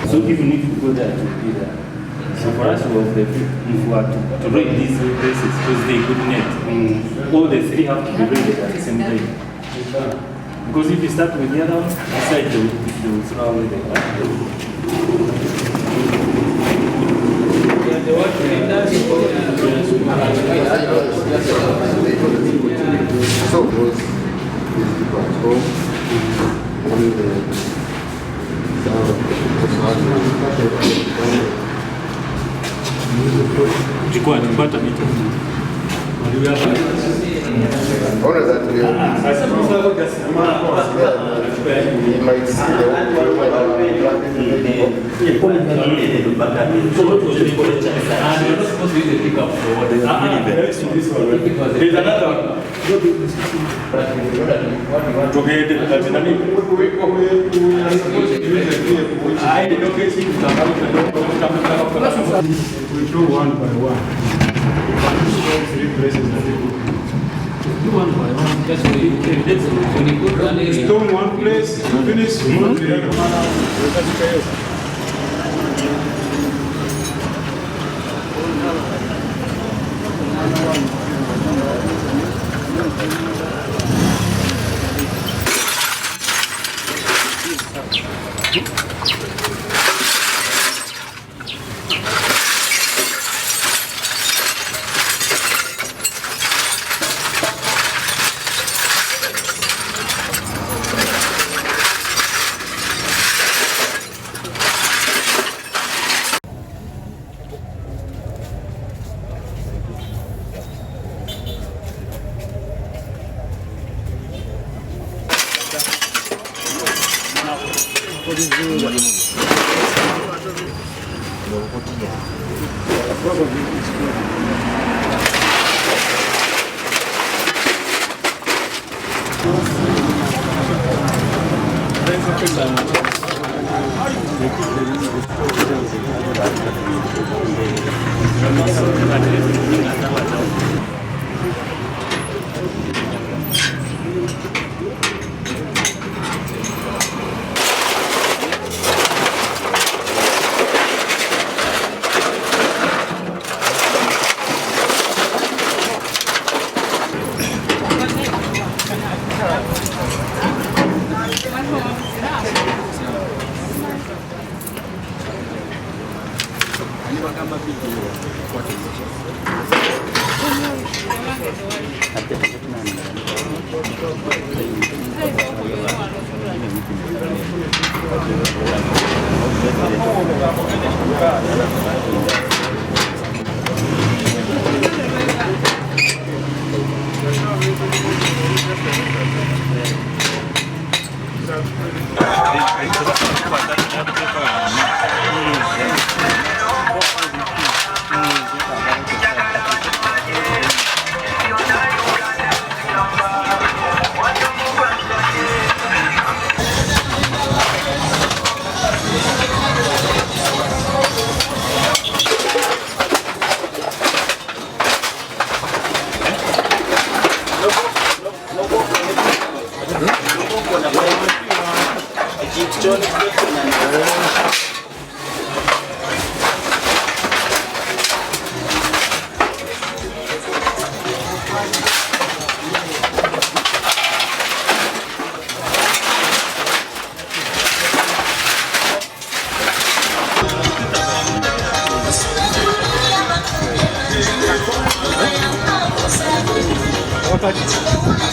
So even if you go there to be there, so for us was the if we are to rate these places because they good net, all the three have to be rated at the same time. Because if you start with the other one, aside they will throw away the so was Jukwa nipata mita. Ona that we might see There's another one. We do one by one. Three places that we do one by one. Just when you put stone one place, finish one the other one.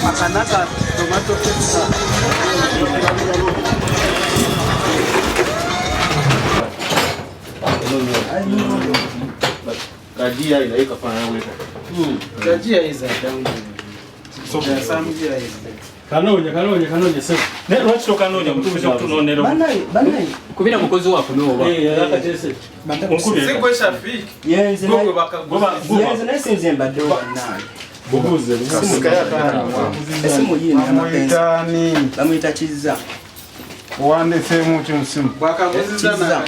Makanaka tomato pizza. Kajia inaika fanya wewe. Kajia is a down. So there are some here is Kanonya sasa. Ne rocho kanonya mtumisha kutunonero. Banai. Kubira mukozi wako no ba. Yakatese. Siko shafiki. Yes, Yes, na sinze mbado na. Buguze. Sikaya kana. Esimu yini Amwitani. Bamwita Kiza. Wande semu cy'umusimu. Bakamuziza na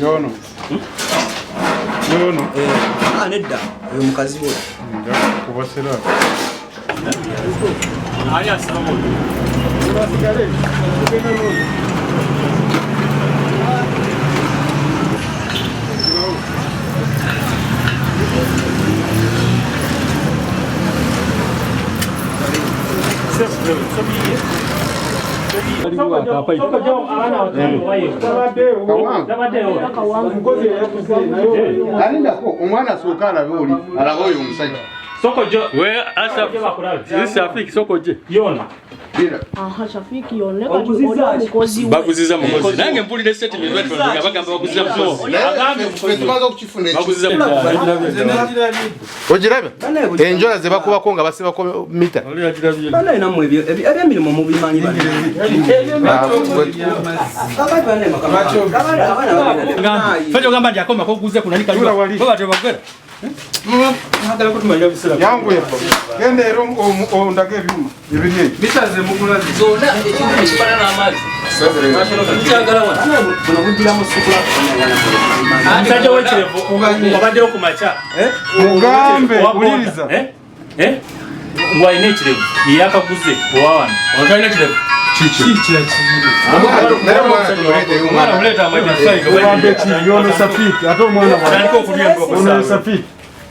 Yono. nedda uyo mukazi we kubasira Ali asalamu. Alindako omwana asooka alabe oli alaba oyo omusajja Sokojo. We Shafiki Sokoje. Yona. Aha, Shafiki yone mukozi we. Bakuziza mukozi. Nange mpulire statement batwanga bagamba bakuziza mukozi. tumaze okukifuna Bakuziza ogirabe enjola ze bakubako nga basibako mita Bana ina mu ebyo ebyemirimu mu bimanyi bane. Fajo gamba ndi akoma ko kuze kunani kaliwa. Baba tebagera. Nagala kutumalira bisira. yangu yebo genda ero ondage ebyuma ebiri Bisaze mukulazi. Zona ekintu kibana n'amazi. Nkyagala wa. Kuno kudira mu sukula. Antaje wekirevo. Obadde okumacha. mugambe uliriza Ngwaine ekirevo. Yakaguze owawana. Otaina kirevu. omwana Muleta amajja ugambe ki yono Safiki ate omwana Tandika okulya emboko ono Safiki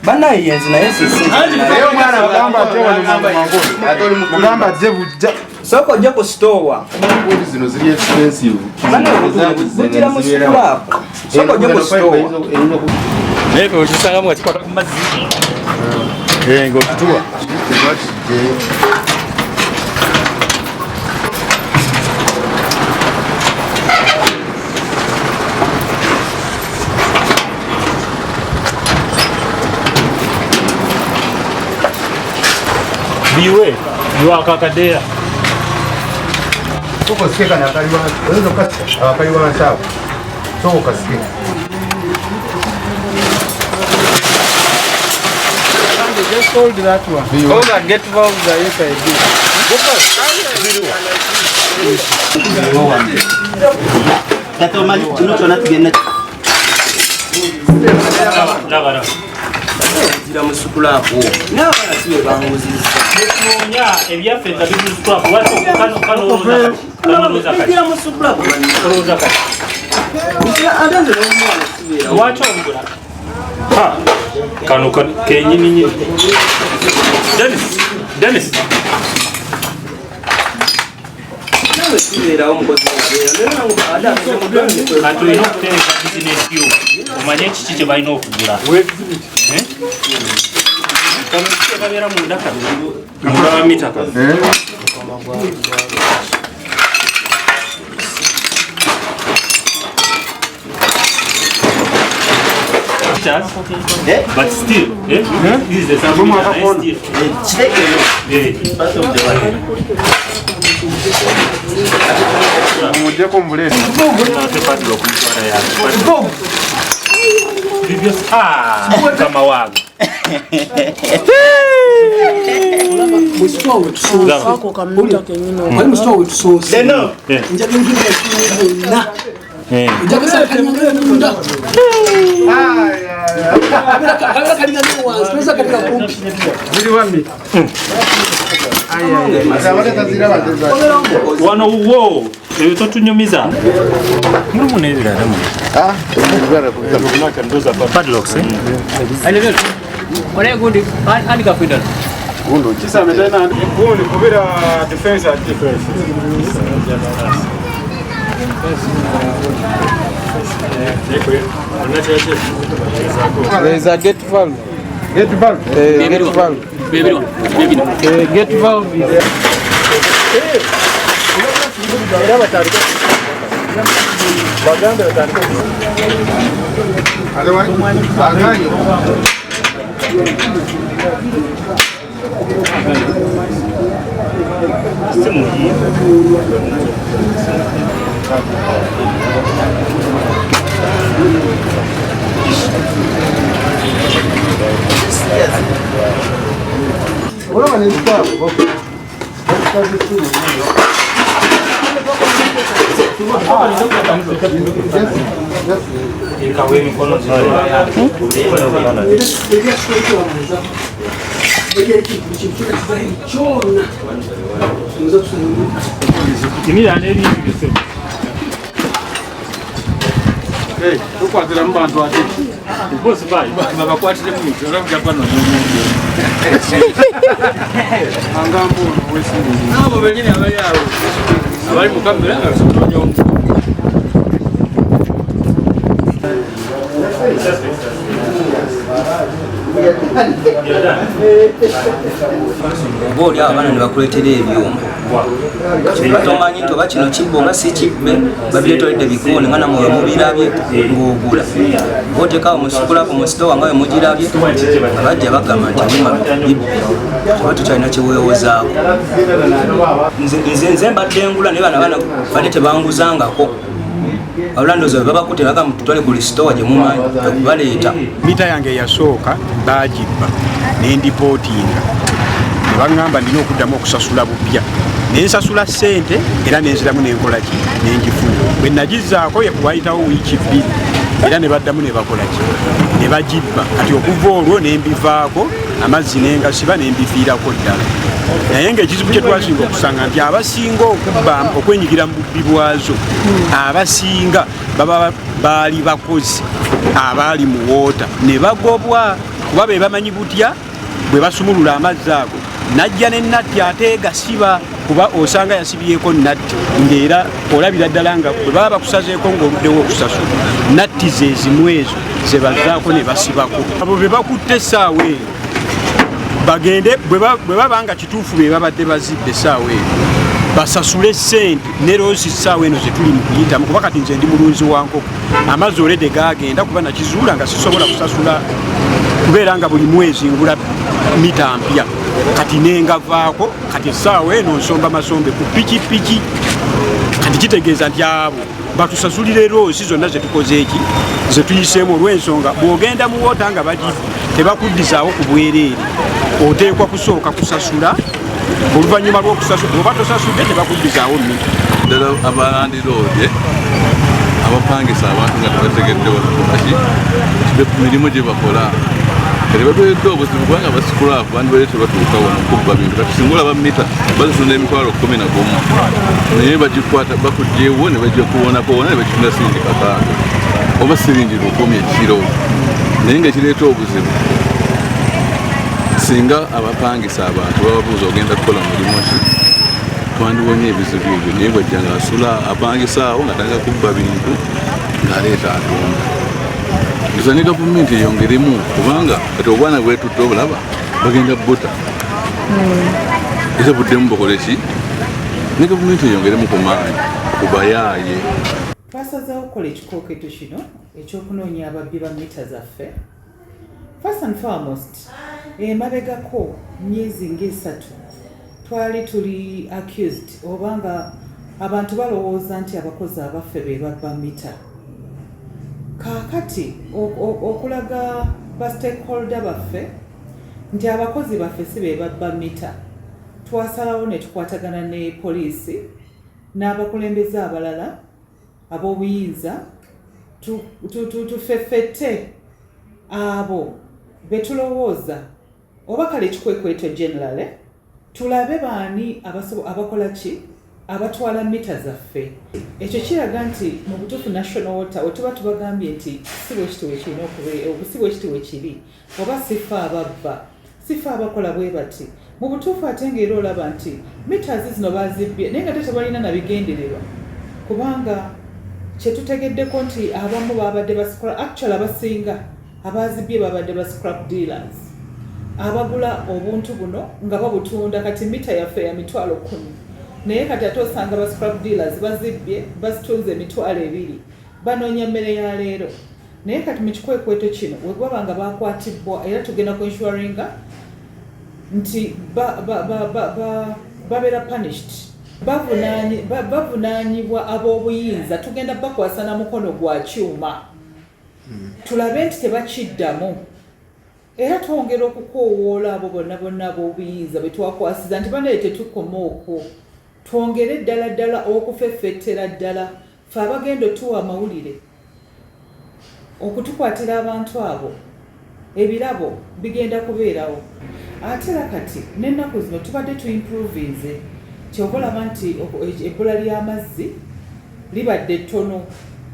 Bana yenzi naye sisi. naye omwana bagamba ate wano mangu mugamba ajje bujja Soko jja ku store. embuli zino ziri expensive Bana kudira mu sukula. Soko jja ku store. Naye ko kisanga mu kikwata ku mazzi. Ng'otutua. Biwe. Yuakakadea. soko sikeka nakaliwa ozo kasi akaliwa nsawo soko kasike Just hold that one. All the gate valves are inside this. Lagara. Kudira mu sukula ako. N'abaana si be banguzizza. Noonya ebyaffe nga bibuzitwako lwaki Kudira mu sukula ako. olowooza kati Adanze n'omwana sibeera. lwaki omugula kano kenyininyini Dennis Nawe sibeerawo mukozi wabeera. kati olina okutereka bizinesi yo omanye kiki kye balina okugula kano kiki kabeera munda kamulaba mita kano but still this is the same mujjeko mbuleti kama wangu Ako kamuta kenyino. Mwalimu store wetu source. no Njaga ngine na. Njaga sasa kanyangala munda. Kabla kalingana wangu. Pesa katika kumpi. Zili wambi. wano wo eyo totunyumiza mulimu n'ebirala padlocks Ole gundi andika kwidala. Kisame tena gundi kubira defense at defense. There is a gate valve. Gate valve? Gate valve. Gate valve is there. tukwatira mu bantu ate Boss bye. bakwatire mu mitwe olabudde kwano angambo wesingi nabo benyini abali awo abali mu kamera nga basobola omuntu Boli abana ne bakuletera ebyuma tomanyi nti oba kino kibbo nga si kibbe babiretolede bikooni nga namwe mubirabye ng'ogula oteekawo musukulako mu sitowa nga we mugirabye abajja bagamba nti abima bibbe oba tukyalina kyeweewozaako nze mbadde ngula naye bana badde tebanguzangako abulandoza babakute bagamba tutwale ku lisitowa gye mumanyi okubaleeta mita yange yasooka baagibba nendipootinga ne baŋŋamba nina okuddamu okusasula bupya nensasula ssente era nenziramu nenkolaki nengifuna bwe nagizaako wayitawo wiiki 2 era ne baddamu ne bakolaki ne bagibba kati okuva olwo nembivaako amazzi nengasiba nembiviirako ddala naye ng'ekizibu kye twasinga okusanga nti abasinga okubba okwenyigira mu bubbi bwazo abasinga baba baali bakozi abaali mu woota ne bagobwa kuba be bamanyi butya bwe basumulula amazzi ago najja ne natti ate gasiba kuba osanga yasibyeko natti ng'era olabira ddala nga bwe baba bakusazeeko ng'oluddewo okusasula natti ze zimu ezo ze bazzaako ne basibako abo be bakutte essaawa eyo bagende bwe baba nga kituufu be babadde bazidde essaawa eyo basasule ssente ne loozi essaawa eno ze tuli mu kuyitamu kuba kati nze ndi mulunzi wa nkoko amazzi olede gagenda kuba nakizuula nga sisobola kusasula kubeera nga buli mwezi ngula mita mpya kati nengavaako kati essaawa eno nsomba masombe ku pikipiki kati kitegeeza nti abo batusasulire loozi zonna zetukoze eki zetuyiseemu olw'ensonga bw'ogenda mu woota nga bagibba tebakuddizaawo ku bwereere oteekwa kusooka kusasula oluvannyuma lw'okusasula oba tosasudde tebakuddizaawo mita ddala abalandiroode abapangisa abantu nga tebategedde bakolaki mirimu gye bakola kati batuledde obuzibu kubanga basikulafu bandi balee tebatuukawo mukubba bintu kati singa olaba mita bazisunda emitwalo 11 naye bagikwata bakugyewo ne bajja kuwonako wona ne bagitunda siringi 5 oba siringi 10 ekiro naye ngaekireeta obuzibu singa abapangisa abantu bababuuza ogenda kukola mulimu ki twandiwonye ebizibu ebyo naye bwajja nga asula apangisaawo nga tandika kubba bintu ng'aleeta atunda nza ne gavumenti eyongeremu kubanga kati obwana bwetudde obulaba bagenda buta ezabuddemu bakole ki ne gavumenti eyongeremu ku maanyi kubayaaye twasazeewo okukola ekikooketo kino ekyokunoonya ababbi ba mita zaffe. First and foremost emabegako myezi nga 3 twali tuli accused obanga abantu balowooza nti abakozi abaffe be babba mita. Kaakati okulaga ba stakeholder baffe nti abakozi baffe si be babba mita, twasalawo ne tukwatagana ne poliisi n'abakulembeze abalala ab'obuyinza tufeffette abo betulowooza oba kale ekikwekweto general tulabe baani abakola ki abatwala mita zaffe. Ekyo kiraga nti mu butuufu national water wetuba tubagambye nti si bwe kiti wekirina okubeera si bwe kiti wekiri oba sifa ababba sifa abakola bwe bati mu butuufu ate ng'era olaba nti mita zino bazibbye naye nga tebalina nabigendererwa kubanga kyetutegeddeko nti abamu babadde bascrap actually abasinga abazibbye babadde ba scrap dealers abagula obuntu buno nga babutunda kati mita yaffe ya mitwalo 10 naye kati ate osanga ba scrap dealers bazibbye bazitunze emitwalo 2 banoonya mmere ya leero. Naye kati mu kikwekweto kino wegwaba nga bakwatibwa era tugenda ku ensuringa nti babeera punished bavunaanyibwa ab'obuyinza tugenda bakwasa na mukono gwa kyuma tulabe nti tebakiddamu era twongera okukoowoola abo bonna ab'obuyinza bwe twakwasiza nti banaye tetukoma okwo twongere ddala okufeffettera ddala fe abagenda otuwa amawulire okutukwatira abantu abo ebirabo bigenda kubeerawo. Ate era kati n'ennaku zino tubadde tuimprovinze kyova olaba nti ebbula ly'amazzi libadde ttono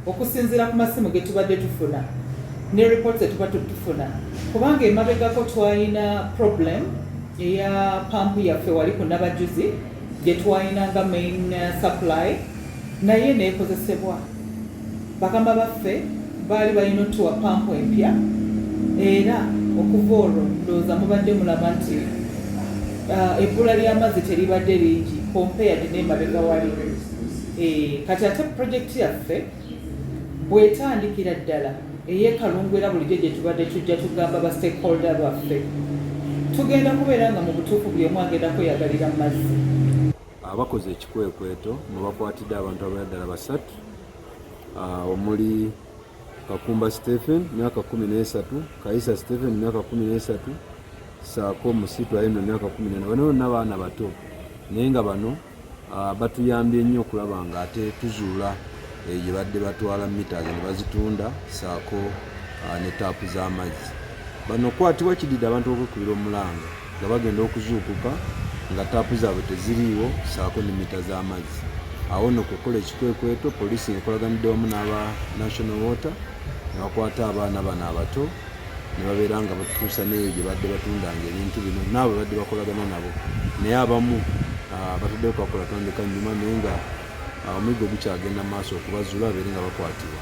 okusinziira ku masimu ge tubadde tufuna ne reports etubadde tufuna, kubanga emabegako twalina problem eya pampu yaffe wali ku Nabajuzi gye twalinanga main supply naye neekozesebwa. Bakama baffe baali balina otuwa pampu empya era okuva olwo ndowooza mubadde mulaba nti ebbula ly'amazzi teribadde lingi compared n'emabega wali. Kati ate projekiti yaffe bwetandikira ddala ey'ekalungu era bulijjo gye tubadde tujja tugamba ba stakeholder baffe tugenda kubeera nga mu butuufu buli omu agenda kweyagalira mu mazzi. Abakoze ekikwekweto mwe bakwatidde abantu abalala ddala 3 omuli Kakumba Stephen myaka 13, Kaisa Stephen myaka 13, Saako Musitu ayino myaka 14. Bano n'abaana bato naye nga bano batuyambye nnyo okulaba nga ate tuzuula gye badde batwala mita ne bazitunda saako ne taapu z'amazzi. Bano kwatibwa kididde abantu okukubira omulanga nga bagenda okuzuukuka nga taapu zaabwe teziriiwo saako ne mita z'amazzi. Awo nno okukola ekikwekweto poliisi ekolaganidde wamu n'aba National Water ne bakwata abaana bano abato ne babeera nga batutuusa n'eyo gye badde batundanga ebintu bino naabo badde bakolagana nabo naye abamu batudde kubakola tondeka nnyuma naye nga omuyiggo gukyagenda maaso okubazuula babeere nga bakwatibwa.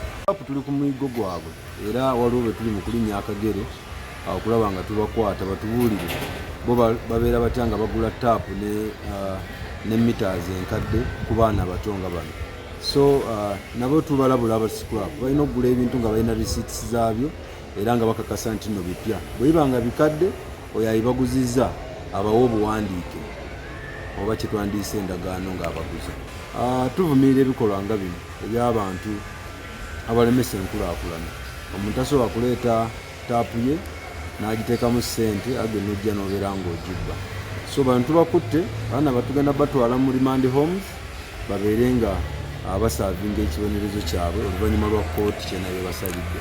Tuli ku muyiggo gwabwe era waliwo bwe tuli mu kulinnya akagere okulaba nga tubakwata batubuulire bo babeera batya nga bagula taapu ne meters enkadde ku baana bato nga bano. So nabo tubalabula abasikula balina okugula ebintu nga balina receipts zaabyo era nga bakakasa nti nno bipya. Bwe biba nga bikadde oyo ayibaguzizza abawo obuwandiike oba kye twandiise endagaano ng'abaguza. Tuvumirira ebikolwa nga bino eby'abantu abalemesa enkulaakulana. Omuntu asobola kuleeta taapu ye n'agiteekamu ssente age n'ojja n'obeera ng'ogibba. So bano tubakutte baana batugenda batwala mu remand homes babeere nga abasaavinga ekibonerezo kyabwe oluvannyuma lwa kkooti kye nayo basalidde.